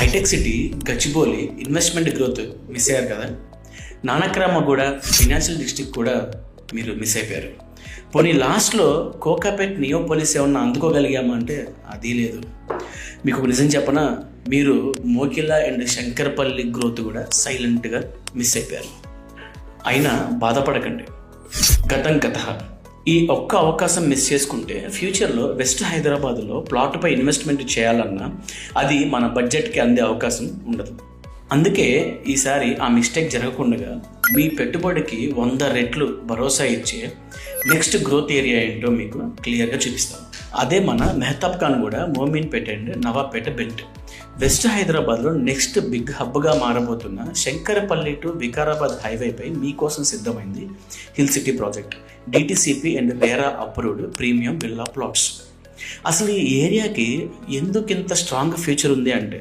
Hitech City, Gachibowli investment growth miss అయ్యారు కదా. Nanakramguda financial district కూడా మీరు మిస్ అయిపోయారు. పోనీ లాస్ట్లో కోకాపేట్ నియోపోలిస్ ఏమన్నా అందుకోగలిగామా అంటే అది లేదు. మీకు ఒక నిజం చెప్పనా, మీరు మోకిలా అండ్ శంకరపల్లి గ్రోత్ కూడా సైలెంట్గా మిస్ అయిపోయారు. అయినా బాధపడకండి, గతం గత. ఈ ఒక్క అవకాశం మిస్ చేసుకుంటే ఫ్యూచర్లో వెస్ట్ హైదరాబాద్లో ప్లాట్పై ఇన్వెస్ట్మెంట్ చేయాలన్నా అది మన బడ్జెట్కి అందే అవకాశం ఉండదు. అందుకే ఈసారి ఆ మిస్టేక్ జరగకుండా మీ పెట్టుబడికి 100 రెట్లు భరోసా ఇచ్చే నెక్స్ట్ గ్రోత్ ఏరియా ఏంటో మీకు క్లియర్గా చూపిస్తాను. అదే మన మెహతాబ్ ఖాన్ కూడా, Mominpet and Nawabpet belt. West హైదరాబాద్లో నెక్స్ట్ బిగ్ హబ్గా మారబోతున్న శంకరపల్లి టు వికారాబాద్ హైవేపై మీకోసం సిద్ధమైంది hill city project. DTCP and RERA approved premium villa plots. అసలు ఈ ఏరియాకి ఎందుకు ఇంత స్ట్రాంగ్ ఫ్యూచర్ ఉంది అంటే,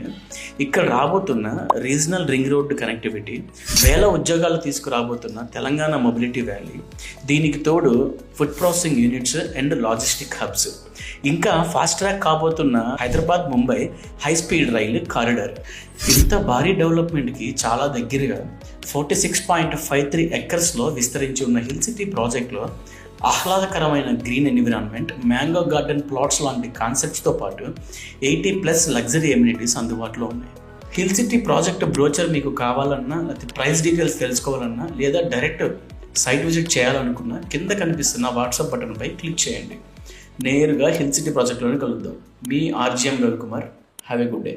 ఇక్కడ రాబోతున్న రీజనల్ రింగ్ రోడ్డు కనెక్టివిటీ, వేల ఉద్యోగాలు తీసుకురాబోతున్న తెలంగాణ మొబిలిటీ వ్యాలీ, దీనికి తోడు food processing units and logistic hubs, ఇంకా ఫాస్ట్ ట్రాక్ కాబోతున్న హైదరాబాద్ ముంబై హై స్పీడ్ రైలు కారిడార్. ఇంత భారీ డెవలప్మెంట్కి చాలా దగ్గరగా 46.53 ఎకర్స్లో విస్తరించి ఉన్న హిల్ సిటీ ప్రాజెక్ట్లో ఆహ్లాదకరమైన green environment, mango garden plots లాంటి కాన్సెప్ట్స్తో పాటు 80+ లగ్జరీ ఎమ్యూనిటీస్ అందుబాటులో ఉన్నాయి. హిల్ సిటీ ప్రాజెక్ట్ బ్రోచర్ మీకు కావాలన్నా, లేకపోతే ప్రైస్ డీటెయిల్స్ తెలుసుకోవాలన్నా, లేదా డైరెక్ట్ సైట్ విజిట్ చేయాలనుకున్నా కింద కనిపిస్తున్న వాట్సాప్ బటన్పై క్లిక్ చేయండి. నేరుగా హిల్ సిటీ ప్రాజెక్ట్లోనే కలుద్దాం. మీ RGM Ravikumar. Have a good day.